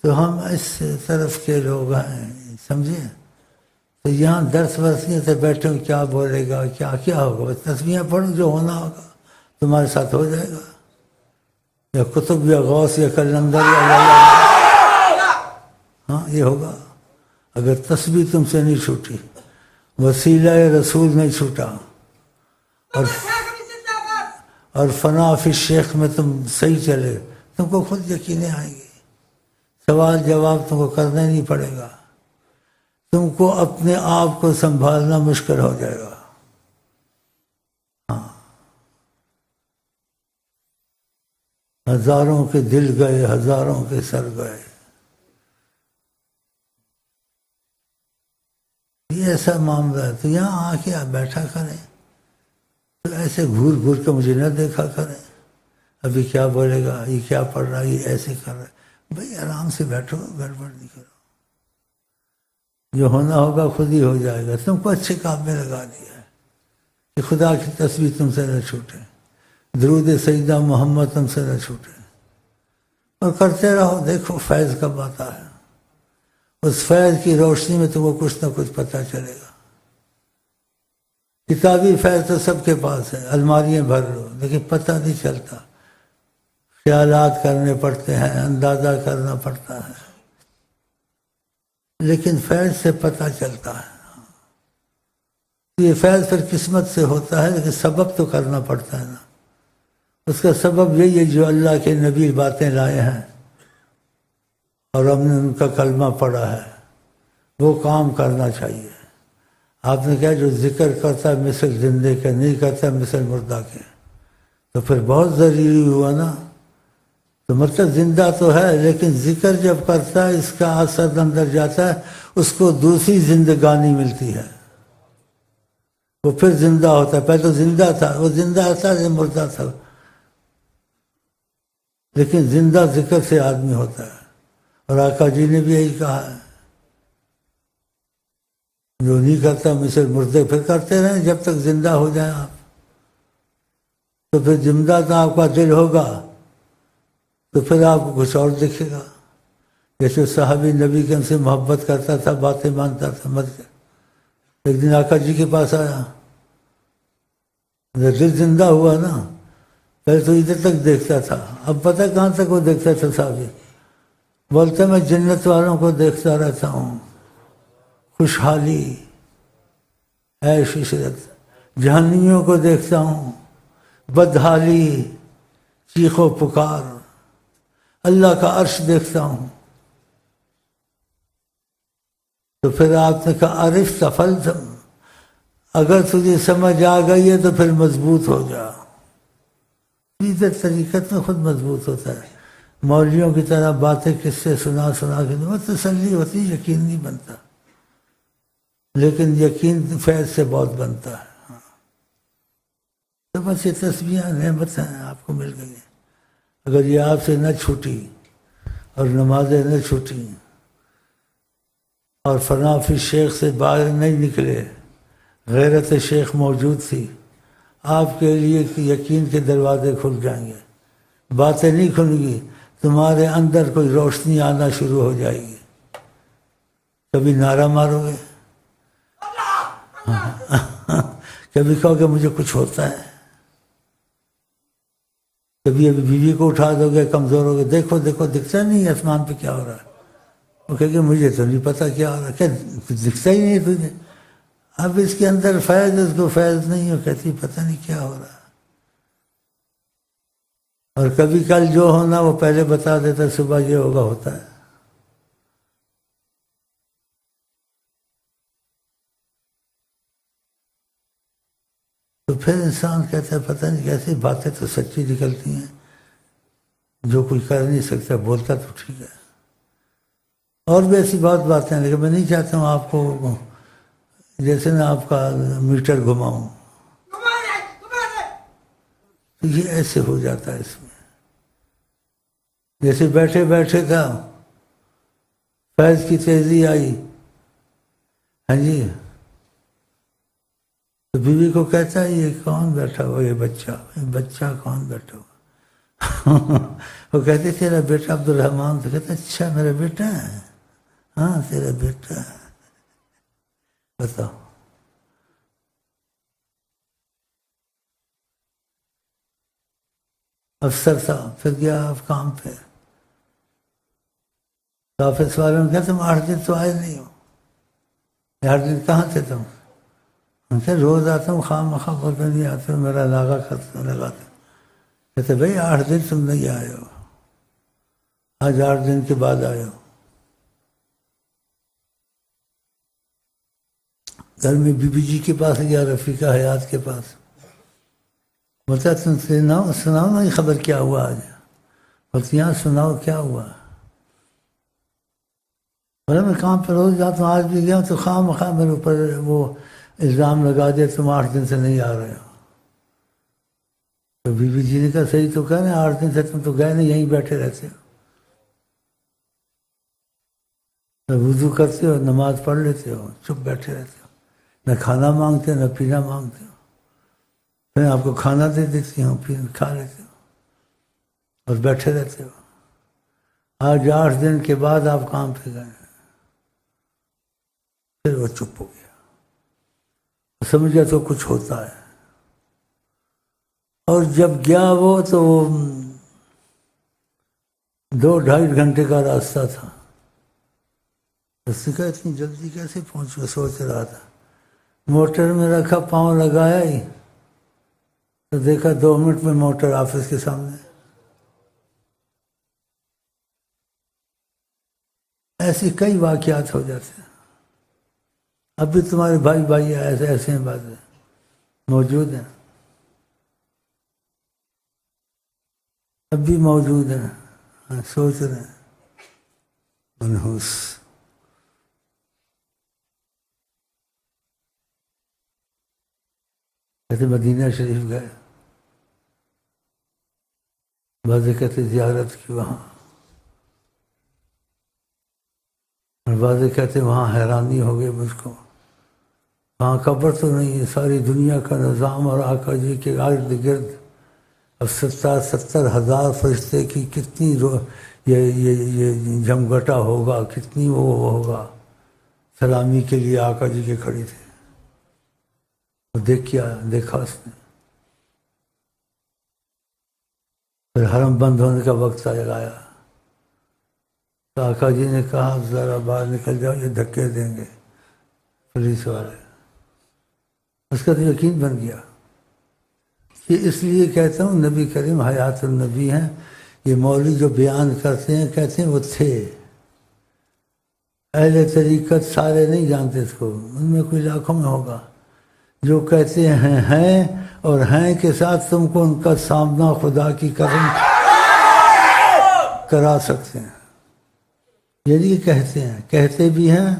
تو ہم اس طرف کے لوگ ہیں، سمجھے؟ تو یہاں درس ورسیے سے بیٹھے ہوں، کیا بولے گا، کیا ہوگا؟ بس تسبیحیں پڑھو، جو ہونا ہوگا تمہارے ساتھ ہو جائے گا، یا کتب یا غوث یا کلندر یا ہاں یہ ہوگا۔ اگر تسبیح تم سے نہیں چھوٹی، وسیلہ رسول نہیں چھوٹا، اور فنا فی الشیخ میں تم صحیح چلے، تم کو خود یقینیں آئیں گی، سوال جواب تم کو کرنا ہی نہیں پڑے گا، تم کو اپنے آپ کو سنبھالنا مشکل ہو جائے گا۔ ہاں، ہزاروں کے دل گئے، ہزاروں کے سر گئے، یہ ایسا معاملہ ہے۔ تو یہاں آ کے آپ بیٹھا کریں، تو ایسے گھور گھور کے مجھے نہ دیکھا کریں، ابھی کیا بولے گا، یہ کیا پڑھ رہا ہے، یہ ایسے کر رہا ہے۔ بھائی آرام سے بیٹھو، گڑبڑ نہیں کرو، جو ہونا ہوگا خود ہی ہو جائے گا۔ تم کو اچھے کام میں لگا دیا ہے کہ خدا کی تسبیح تم سے نہ چھوٹے، درود سیدہ محمد تم سے نہ چھوٹے، اور کرتے رہو، دیکھو فیض کب آتا ہے۔ اس فیض کی روشنی میں تم کو کچھ نہ کچھ پتہ چلے گا۔ کتابی فیض تو سب کے پاس ہے، الماریاں بھر لو، لیکن پتہ نہیں چلتا، خیالات کرنے پڑتے ہیں، اندازہ کرنا پڑتا ہے، لیکن فیض سے پتہ چلتا ہے۔ یہ فیض پھر قسمت سے ہوتا ہے، لیکن سبب تو کرنا پڑتا ہے نا۔ اس کا سبب یہی ہے جو اللہ کے نبی باتیں لائے ہیں اور ہم نے ان کا کلمہ پڑھا ہے، وہ کام کرنا چاہیے۔ آپ نے کہا جو ذکر کرتا ہے مثل زندے کے، نہیں کرتا مثل مردہ کے، تو پھر بہت ضروری ہوا نا۔ تو مطلب زندہ تو ہے، لیکن ذکر جب کرتا ہے اس کا اثر اندر جاتا ہے، اس کو دوسری زندگانی ملتی ہے، وہ پھر زندہ ہوتا ہے۔ پہلے تو زندہ تھا، وہ زندہ تھا یا مردہ تھا، لیکن زندہ ذکر سے آدمی ہوتا ہے۔ اور آقا جی نے بھی یہی کہا ہے، جو نہیں کرتا مثل مردے، پھر کرتے رہیں جب تک زندہ ہو جائیں آپ۔ تو پھر زندہ تو آپ کا دل ہوگا تو پھر آپ کو کچھ اور دکھے گا۔ جیسے صحابی نبی کے ہم سے محبت کرتا تھا، باتیں مانتا تھا، مر گیا، ایک دن آقا جی کے پاس آیا، دل زندہ ہوا نا، پہلے تو ادھر تک دیکھتا تھا، اب پتہ کہاں تک وہ دیکھتا تھا صحابی، بولتا میں جنت والوں کو دیکھتا رہتا ہوں، خوشحالی، عیش عشرت، جہنمیوں کو دیکھتا ہوں، بدحالی، چیخ و پکار، اللہ کا عرش دیکھتا ہوں۔ تو پھر آپ نے کہا عرف تفلتم، اگر تجھے سمجھ آ گئی ہے تو پھر مضبوط ہو جا۔ سیدھے طریقت میں خود مضبوط ہوتا ہے۔ مولویوں کی طرح باتیں کس سے سنا کے وہ تسلی ہوتی، یقین نہیں بنتا، لیکن یقین فیض سے بہت بنتا ہے۔ تو بس یہ تسبیحیں نعمت ہیں، آپ کو مل گئی ہیں۔ اگر یہ آپ سے نہ چھوٹی اور نمازیں نہ چھوٹی اور فنا فی شیخ سے باہر نہیں نکلے، غیرت شیخ موجود تھی، آپ کے لیے یقین کے دروازے کھل جائیں گے، باتیں نہیں کھلیں گی، تمہارے اندر کوئی روشنی آنا شروع ہو جائے گی۔ کبھی نعرہ مارو گے، کبھی کہو کہ مجھے کچھ ہوتا ہے، کبھی ابھی بیوی کو اٹھا دو گے، کمزور ہو گے، دیکھو دیکھو دکھتا نہیں آسمان پہ کیا ہو رہا ہے، وہ کہے کہ مجھے تو نہیں پتا کیا ہو رہا ہے، کیا دکھتا ہی نہیں تجھے، اب اس کے اندر فیض، اس کو فیض نہیں ہو، کہتی پتہ نہیں کیا ہو رہا ہے۔ اور کبھی کل جو ہونا وہ پہلے بتا دیتا، صبح یہ ہوگا، ہوتا ہے۔ تو پھر انسان کہتا ہے پتہ نہیں کیسی باتیں تو سچی نکلتی ہیں، جو کوئی کر نہیں سکتا بولتا تو ٹھیک ہے۔ اور بھی ایسی بہت باتیں ہیں، لیکن میں نہیں چاہتا ہوں آپ کو جیسے میں آپ کا میٹر گھماؤں، تو یہ ایسے ہو جاتا ہے اس میں۔ جیسے بیٹھے بیٹھے تھا، فیض کی تیزی آئی، ہاں جی، تو بیوی کو کہتا ہے یہ کون بیٹھا ہوا، یہ بچہ کون بیٹھا ہوا؟ وہ کہتے تیرا بیٹا عبد الرحمان، تو کہتے اچھا میرا بیٹا ہے، ہاں تیرا بیٹا ہے، بتاؤ۔ افسر تھا، پھر گیا آپ کام پہ، تو آفس والوں نے کہا تم 8 دن تو آئے نہیں ہو، 8 دن کہاں تھے تم؟ ان سے روز آتا ہوں، خواہ مخواہ بولتے نہیں آتے ہو، میرا لاگا کرتا لگاتے۔ کہتے بھائی 8 دن تم نہیں آئے ہو، آج 8 دن کے بعد آئے ہو۔ گھر میں بی بی جی کے پاس گیا، رفیقہ حیات کے پاس، بولتا تم سناؤ نا یہ خبر کیا ہوا آج؟ بولتی یہاں سناؤ کیا ہوا؟ بولے میں کام پہ روز جاتا ہوں، آج بھی گیا تو خواہ مخواہ میرے اوپر وہ الزام لگا دیا تم 8 دن سے نہیں آ رہے ہو۔ تو بی بی جی نے کہا صحیح تو کہہ رہے ہیں، 8 دن سے تم تو گئے نہیں، یہیں بیٹھے رہتے ہو، وضو کرتے ہو، نماز پڑھ لیتے ہو، چپ بیٹھے رہتے ہو، نہ کھانا مانگتے ہو نہ پینا مانگتے ہو، پھر آپ کو کھانا دے دیتی ہوں، پھر کھا لیتے ہو اور بیٹھے رہتے ہو۔ آج 8 دن کے بعد آپ کام پہ گئے۔ پھر وہ چپ ہو گیا، سمجھا تو کچھ ہوتا ہے، اور جب گیا وہ تو 2-2.5 گھنٹے کا راستہ تھا۔ اس نے کہا اتنی جلدی کیسے پہنچ؟ سوچ رہا تھا، موٹر میں رکھا، پاؤں لگایا ہی تو دیکھا 2 منٹ میں موٹر آفس کے سامنے۔ ایسی کئی واقعات ہو جاتے ہیں۔ اب بھی تمہارے بھائی ایسے ہیں، باتیں موجود ہیں، اب بھی موجود ہیں، سوچ رہے ہیں، منحوس۔ کہتے مدینہ شریف گئے، بعض کہتے زیارت کی وہاں، اور بعض کہتے وہاں حیرانی ہو گئی مجھ کو، وہاں قبر تو نہیں ہے، ساری دنیا کا نظام اور آقا جی کے ارد گرد اب 70,000 فرشتے کی کتنی یہ جمگٹا ہوگا، کتنی وہ ہوگا، سلامی کے لیے آقا جی کے کھڑی تھے۔ وہ دیکھا اس نے، پھر حرم بند ہونے کا وقت آیا تو آقا جی نے کہا ذرا باہر نکل جاؤ، یہ دھکے دیں گے پولیس والے۔ اس کا تو یقین بن گیا کہ اس لیے کہتا ہوں نبی کریم حیات النبی ہیں۔ یہ مولوی جو بیان کرتے ہیں کہتے ہیں وہ تھے، اہل طریقت سارے نہیں جانتے اس کو، ان میں کوئی لاکھوں میں ہوگا جو کہتے ہیں اور ہیں کے ساتھ تم کو ان کا سامنا خدا کی قسم کرا سکتے ہیں۔ یعنی کہتے ہیں، کہتے بھی ہیں،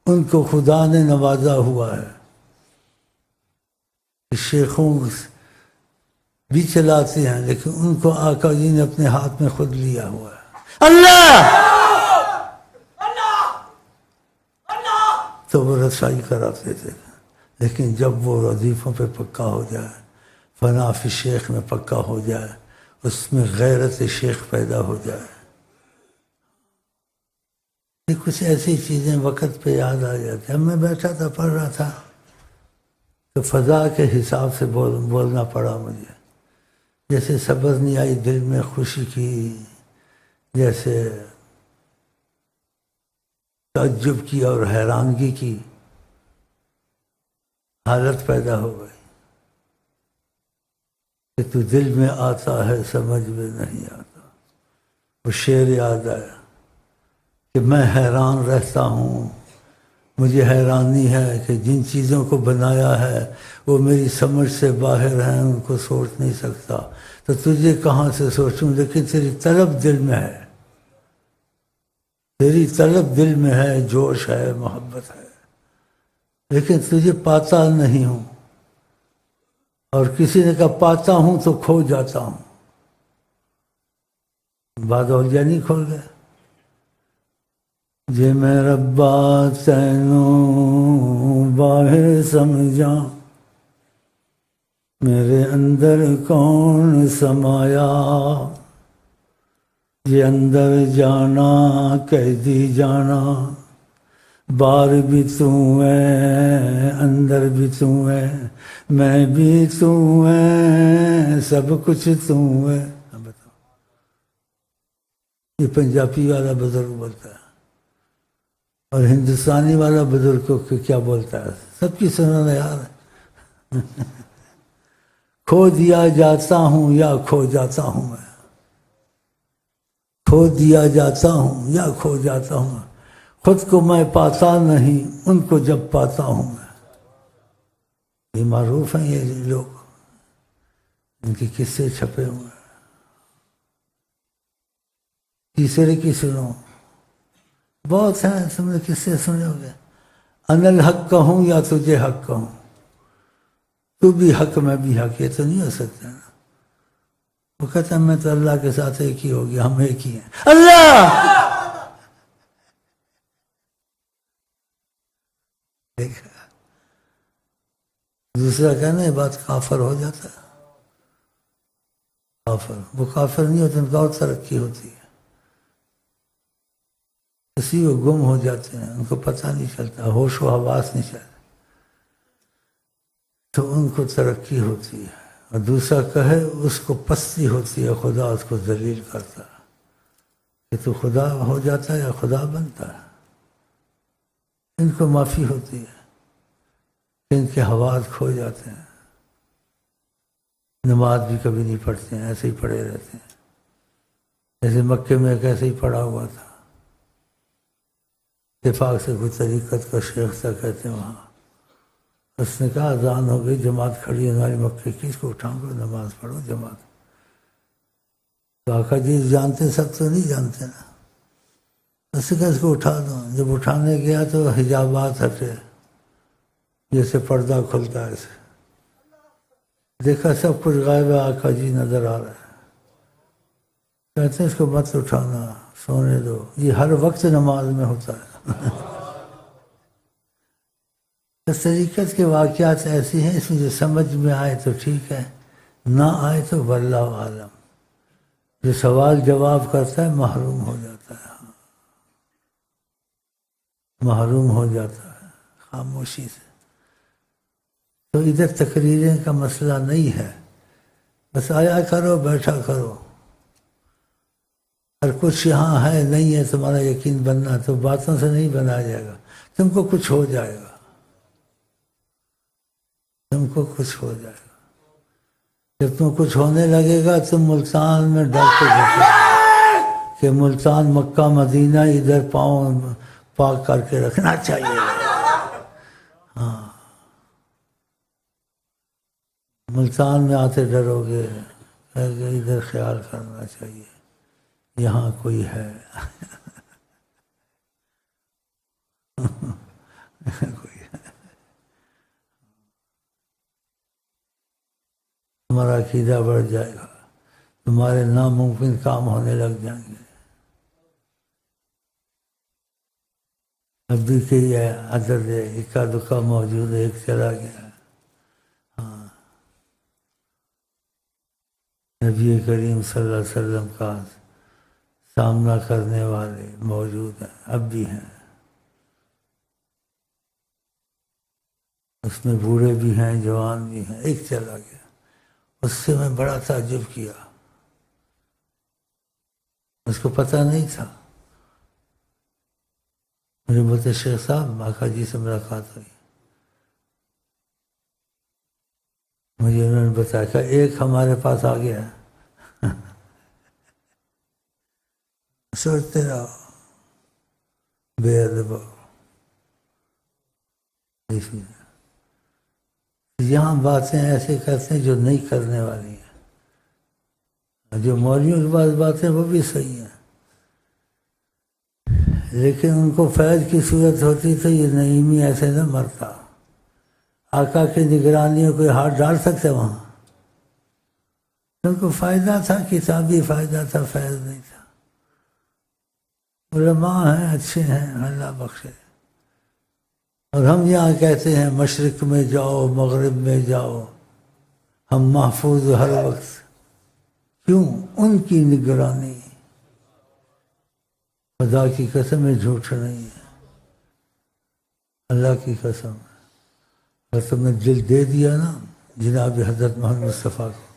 ان کو خدا نے نوازا ہوا ہے، شیخوں بھی چلاتے ہیں، لیکن ان کو آقا جی نے اپنے ہاتھ میں خود لیا ہوا ہے۔ اللہ تو وہ رسائی کراتے تھے، لیکن جب وہ وظیفوں پہ پکا ہو جائے، فنا فی شیخ میں پکا ہو جائے، اس میں غیرت شیخ پیدا ہو جائے، یہ کچھ ایسی چیزیں وقت پہ یاد آ جاتی ہیں۔ میں بیٹھا تھا پڑھ رہا تھا تو فضا کے حساب سے بولنا پڑا مجھے، جیسے صبر نہیں آئی دل میں خوشی کی، جیسے تعجب کی اور حیرانگی کی حالت پیدا ہو گئی کہ تو دل میں آتا ہے سمجھ میں نہیں آتا۔ وہ شعر یاد آیا کہ میں حیران رہتا ہوں، مجھے حیرانی ہے کہ جن چیزوں کو بنایا ہے وہ میری سمجھ سے باہر ہیں، ان کو سوچ نہیں سکتا، تو تجھے کہاں سے سوچوں، لیکن تیری طلب دل میں ہے، تیری طلب دل میں ہے، جوش ہے، محبت ہے، لیکن تجھے پاتا نہیں ہوں، اور کسی نے کہا پاتا ہوں تو کھو جاتا ہوں، بات اولیاء نہیں کھول گئے، جے میں ربا تینوں باہر سمجھا، میرے اندر کون سمایا، یہ اندر جانا قیدی جانا، باہر بھی تو ہے اندر بھی تو ہے، میں بھی تو ہے سب کچھ تو ہے۔ بتاؤ، یہ پنجابی والا بزرگ بولتا ہے، اور ہندوستانی والا بزرگ کو کیا بولتا ہے؟ سب کی سننا یار۔ کھو دیا جاتا ہوں یا کھو جاتا ہوں میں، کھو دیا جاتا ہوں یا کھو جاتا ہوں، خود کو میں پاتا نہیں ان کو جب پاتا ہوں میں۔ یہ معروف ہیں یہ لوگ، ان کے قصے چھپے ہوئے ہیں۔ تیسرے کی سنو، بہت ہیں، تم نے قصے سنے ہو گے۔ انا الحق کہوں یا تجھے حق کہوں، تو بھی حق میں بھی حق، یہ تو نہیں ہو سکتا نا۔ وہ کہتا ہے میں تو اللہ کے ساتھ ایک ہی ہو گیا، ہم ایک ہی ہیں۔ اللہ دیکھا، دوسرا کہنا یہ بات کافر ہو جاتا ہے، کافر۔ وہ کافر نہیں ہوتے، ان کا اور ترقی ہوتی ہے، اسی وہ گم ہو جاتے ہیں، ان کو پتہ نہیں چلتا، ہوش و حواس نہیں چلتا، تو ان کو ترقی ہوتی ہے۔ اور دوسرا کہے اس کو پستی ہوتی ہے، خدا اس کو ذلیل کرتا ہے کہ تو خدا ہو جاتا ہے یا خدا بنتا ہے۔ ان کو معافی ہوتی ہے، ان کے حواس کھو جاتے ہیں، نماز بھی کبھی نہیں پڑھتے ہیں، ایسے ہی پڑھے رہتے ہیں۔ جیسے مکے میں ایک ایسے ہی پڑھا ہوا تھا، اتفاق سے کوئی طریقت کا شیخ تھا، کہتے ہیں وہاں، اس نے کہا اذان ہو گئی، جماعت کھڑی ہے ہماری مکے کی، اس کو اٹھاؤ گے نماز پڑھو جماعت۔ تو آقا جی جانتے سب تو نہیں جانتے نا، اس نے کہا اس کو اٹھا دو۔ جب اٹھانے گیا تو حجابات ہٹے، جیسے پردہ کھلتا ہے ایسے، دیکھا سب کچھ غائب ہے، آقا جی نظر آ رہا ہے۔ کہتے ہیں اس کو مت اٹھانا، سونے دو، یہ ہر وقت نماز میں ہوتا ہے۔ اس طریقت کے واقعات ایسی ہیں، اس میں جو سمجھ میں آئے تو ٹھیک ہے، نہ آئے تو واللہ عالم۔ جو سوال جواب کرتا ہے محروم ہو جاتا ہے، محروم ہو جاتا ہے خاموشی سے۔ تو ادھر تقریریں کا مسئلہ نہیں ہے، بس آیا کرو بیٹھا کرو، اور کچھ یہاں ہے نہیں ہے تمہارا یقین بننا تو باتوں سے نہیں بنایا جائے گا، تم کو کچھ ہو جائے گا، تم کو کچھ ہو جائے گا۔ جب تم کچھ ہونے لگے گا تم ملتان میں ڈرتے جاتے کہ ملتان مکہ مدینہ ادھر پاؤں پاک کر کے رکھنا چاہیے۔ ہاں، ملتان میں آتے ڈرو گے، ادھر خیال کرنا چاہیے یہاں کوئی ہے۔ کوئی ہے، تمہارا عقیدہ بڑھ جائے گا، تمہارے ناممکن کام ہونے لگ جائیں گے۔ اب بھی کئی ہے عدد ہے، اکا دکا موجود ہے، ایک چلا گیا۔ ہاں، نبی کریم صلی اللہ علیہ وسلم کا سامنا کرنے والے موجود ہیں، اب بھی ہیں، اس میں بوڑھے بھی ہیں جوان بھی ہیں، ایک چلا گیا۔ اس سے میں بڑا تعجب کیا، اس کو پتہ نہیں تھا۔ مجھے بولتے شیخ صاحب آقا جی سے ملاقات ہوئی، مجھے انہوں نے بتایا کہ ایک ہمارے پاس آ گیا، سوچتے رہو بے ادب۔ یہاں باتیں ایسے کرتے ہیں جو نہیں کرنے والی ہیں، جو مولویوں کے پاس باتیں وہ بھی صحیح ہیں، لیکن ان کو فیض کی صورت ہوتی تو یہ نعیمی ایسے نہ مرتا۔ آقا کی نگرانی میں کوئی ہاتھ ڈال سکتے وہاں؟ ان کو فائدہ تھا، کتابی فائدہ تھا، فیض نہیں تھا۔ علماء ہیں، اچھے ہیں، اللہ بخشے۔ اور ہم یہاں کہتے ہیں مشرق میں جاؤ مغرب میں جاؤ، ہم محفوظ ہر وقت، کیوں؟ ان کی نگرانی، خدا کی قسم ہے جھوٹ نہیں ہے، اللہ کی قسم، اگر تم نے دل دے دیا نا جناب حضرت محمد مصطفیٰ کو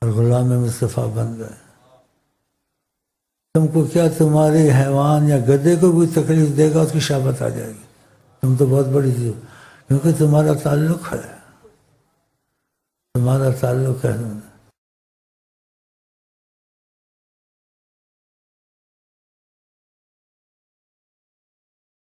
اور غلام مصطفیٰ بن گئے، تم کو کیا تمہارے حیوان یا گدھے کو بھی تکلیف دے گا اس کی شامت آ جائے گی، تم تو بہت بڑی چیز، کیونکہ تمہارا تعلق ہے، تمہارا تعلق ہے